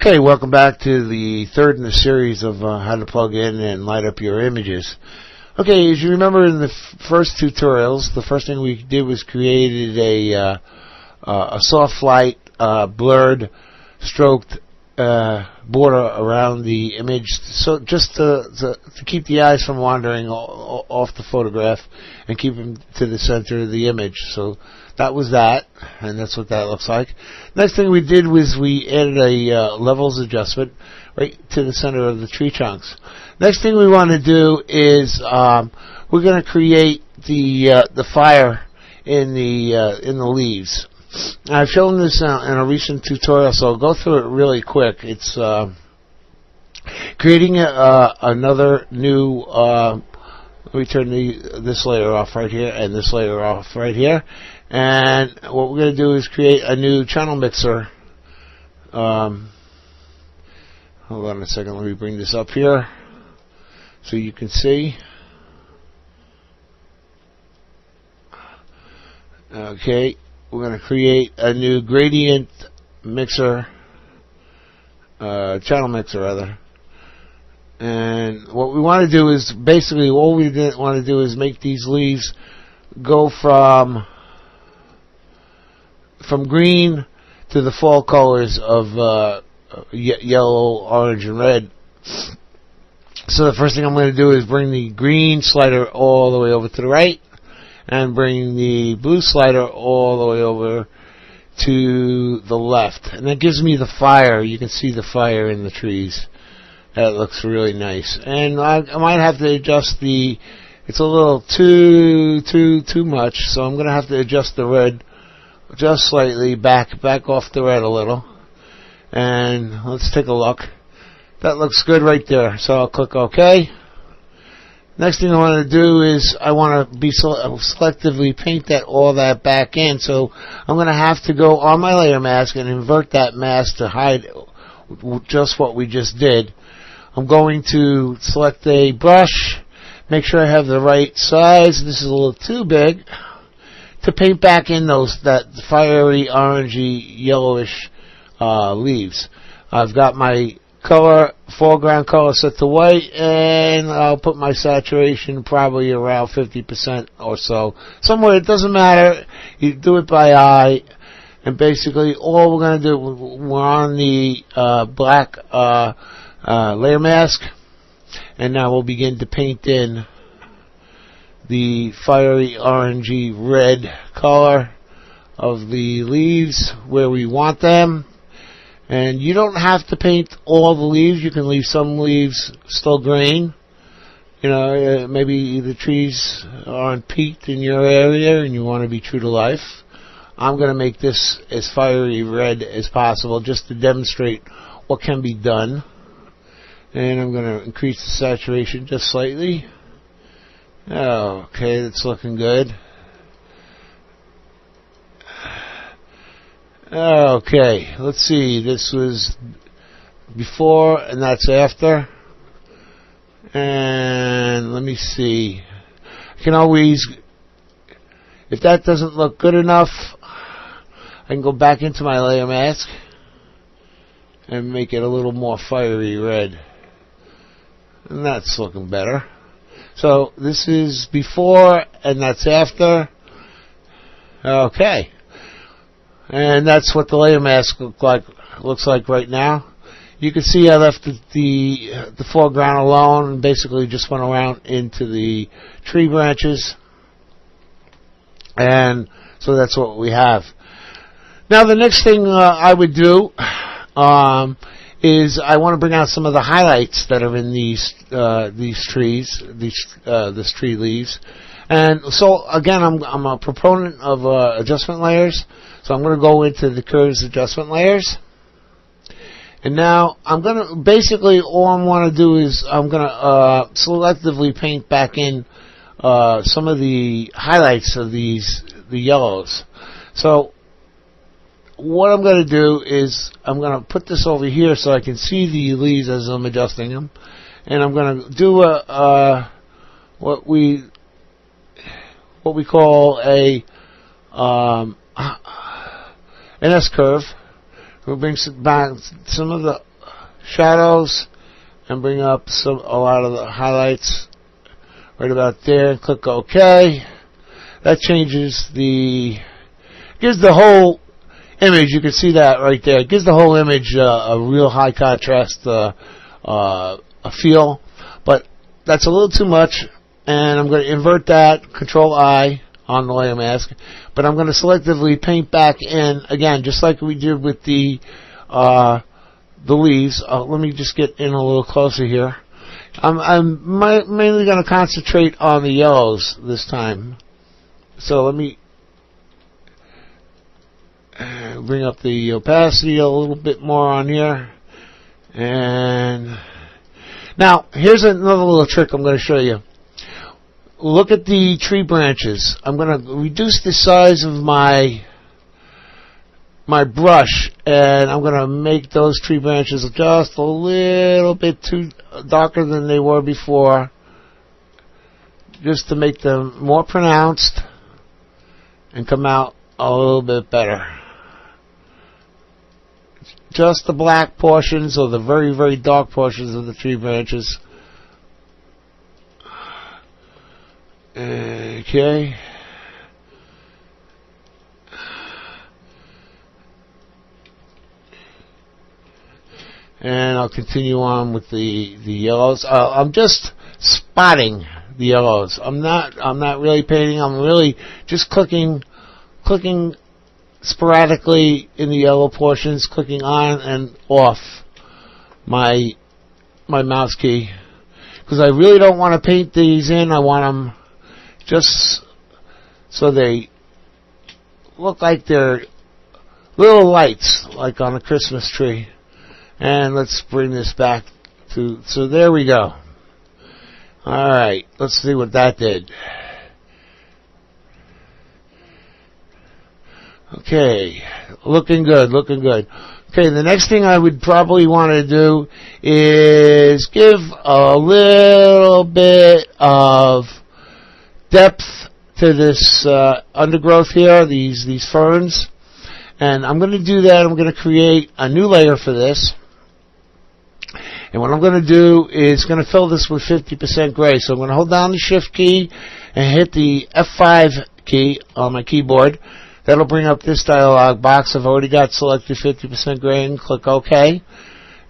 Okay, welcome back to the third in the series of how to plug in and light up your images. Okay, as you remember in the first tutorials, the first thing we did was created a soft light, blurred, stroked border around the image, so just to keep the eyes from wandering off the photograph and keep them to the center of the image. So that was that, and that's what that looks like. Next thing we did was we added a levels adjustment right to the center of the tree trunks. Next thing we want to do is we're going to create the fire in the leaves. I've shown this in a recent tutorial, so I'll go through it really quick. It's creating another new. Let me turn this layer off right here and this layer off right here. And what we're going to do is create a new channel mixer. Hold on a second. Let me bring this up here so you can see. Okay. We're going to create a new gradient mixer, channel mixer rather. And what we want to do is basically all we want to do is make these leaves go from green to the fall colors of yellow, orange, and red. So the first thing I'm going to do is bring the green slider all the way over to the right, and bring the blue slider all the way over to the left. And that gives me the fire. You can see the fire in the trees. That looks really nice. And I might have to adjust it's a little too much, so I'm going to have to adjust the red just slightly, back off the red a little. And let's take a look. That looks good right there. So I'll click OK. Next thing I want to do is I want to selectively paint all that back in. So I'm going to have to go on my layer mask and invert that mask to hide just what we just did. I'm going to select a brush, make sure I have the right size. This is a little too big to paint back in that fiery, orangey, yellowish leaves. I've got my foreground color set to white, and I'll put my saturation probably around 50% or so. Somewhere, it doesn't matter. You do it by eye. And basically, all we're going to do, we're on the black layer mask, and now we'll begin to paint in the fiery, orangey, red color of the leaves where we want them. And you don't have to paint all the leaves. You can leave some leaves still green. You know, maybe the trees aren't peaked in your area and you want to be true to life. I'm going to make this as fiery red as possible just to demonstrate what can be done. And I'm going to increase the saturation just slightly. Okay, that's looking good. Okay, let's see. This was before, and that's after. And let me see. I can always, if that doesn't look good enough, I can go back into my layer mask and make it a little more fiery red. And that's looking better. So this is before, and that's after. Okay. And that's what the layer mask looks like right now. You can see I left the foreground alone and basically just went around into the tree branches. And so that's what we have. Now the next thing I would do is I want to bring out some of the highlights that are in these trees, this tree leaves. And so again, I'm a proponent of adjustment layers. So I'm going to go into the curves adjustment layers. And now I'm going to, basically all I want to do is I'm going to selectively paint back in some of the highlights of the yellows. So what I'm going to do is I'm going to put this over here so I can see the leaves as I'm adjusting them. And I'm going to do what we call an S curve. We'll bring back some of the shadows and bring up a lot of the highlights right about there, and click OK. That changes gives the whole image, you can see that right there, it gives the whole image a real high contrast a feel, but that's a little too much, and I'm going to invert that, Control I on the layer mask, but I'm going to selectively paint back in, again, just like we did with the leaves. Let me just get in a little closer here. I'm mainly going to concentrate on the yellows this time. So let me bring up the opacity a little bit more on here. And now, here's another little trick I'm going to show you. Look at the tree branches. I'm going to reduce the size of my brush, and I'm going to make those tree branches just a little bit too darker than they were before, just to make them more pronounced and come out a little bit better. Just the black portions or the very, very dark portions of the tree branches. Okay. And I'll continue on with the yellows. I'm just spotting the yellows. I'm not really painting. I'm really just clicking sporadically in the yellow portions, clicking on and off my mouse key, because I really don't want to paint these in. I want them just so they look like they're little lights, like on a Christmas tree. And let's bring this back to, so there we go. Alright, let's see what that did. Okay, looking good, looking good. Okay, the next thing I would probably want to do is give a little bit of depth to this undergrowth here, these ferns. And I'm going to do that. I'm going to create a new layer for this. And what I'm going to do is going to fill this with 50% gray. So I'm going to hold down the Shift key and hit the F5 key on my keyboard. That'll bring up this dialog box. I've already got selected 50% gray, and click OK.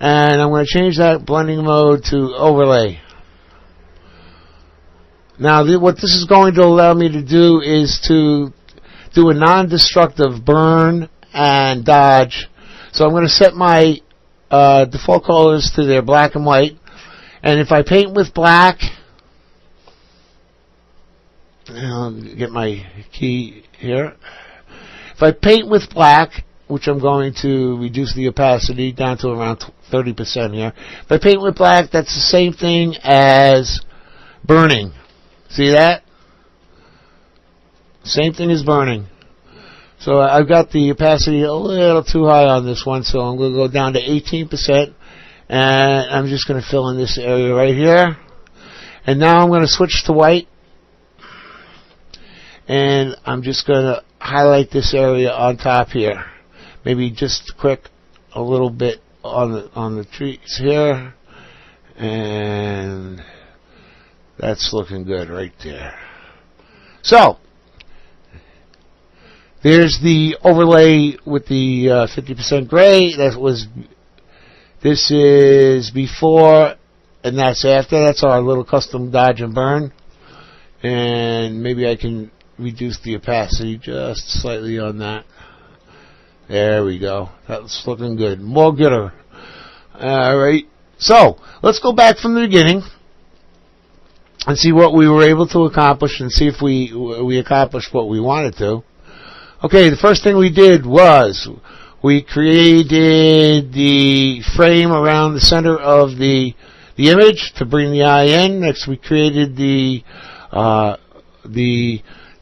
And I'm going to change that blending mode to overlay. Now what this is going to allow me to do is to do a non-destructive burn and dodge. So I'm going to set my default colors to their black and white. And if I paint with black, I'll get my key here. If I paint with black, which I'm going to reduce the opacity down to around 30% here. If I paint with black, that's the same thing as burning. See that? Same thing as burning. So I've got the opacity a little too high on this one, so I'm going to go down to 18%, and I'm just going to fill in this area right here. And now I'm going to switch to white, and I'm just going to highlight this area on top here. Maybe just quick a little bit on the trees here, and that's looking good right there. So there's the overlay with the 50% gray. This is before, and that's after. That's our little custom dodge and burn. And maybe I can reduce the opacity just slightly on that. There we go. That's looking good. More gooder. Alright. So, let's go back from the beginning and see what we were able to accomplish, and see if we accomplished what we wanted to. Okay, the first thing we did was we created the frame around the center of the image to bring the eye in. Next, we created the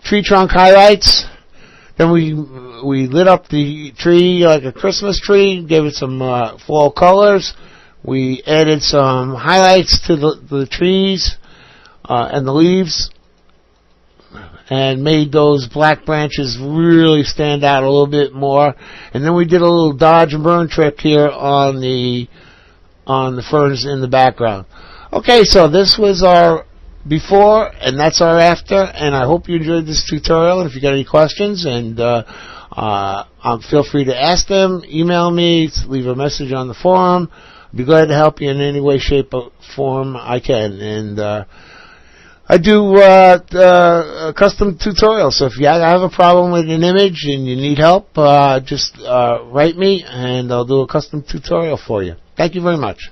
tree trunk highlights. Then we lit up the tree like a Christmas tree, gave it some fall colors. We added some highlights to the trees and the leaves, and made those black branches really stand out a little bit more. And then we did a little dodge and burn trick here on the on the furnace in the background. Okay, so this was our before, and that's our after, and I hope you enjoyed this tutorial. And if you got any questions, and feel free to ask them, email me, leave a message on the forum. I'll be glad to help you in any way, shape, or form I can. And I do custom tutorials, so if you have a problem with an image and you need help, just write me, and I'll do a custom tutorial for you. Thank you very much.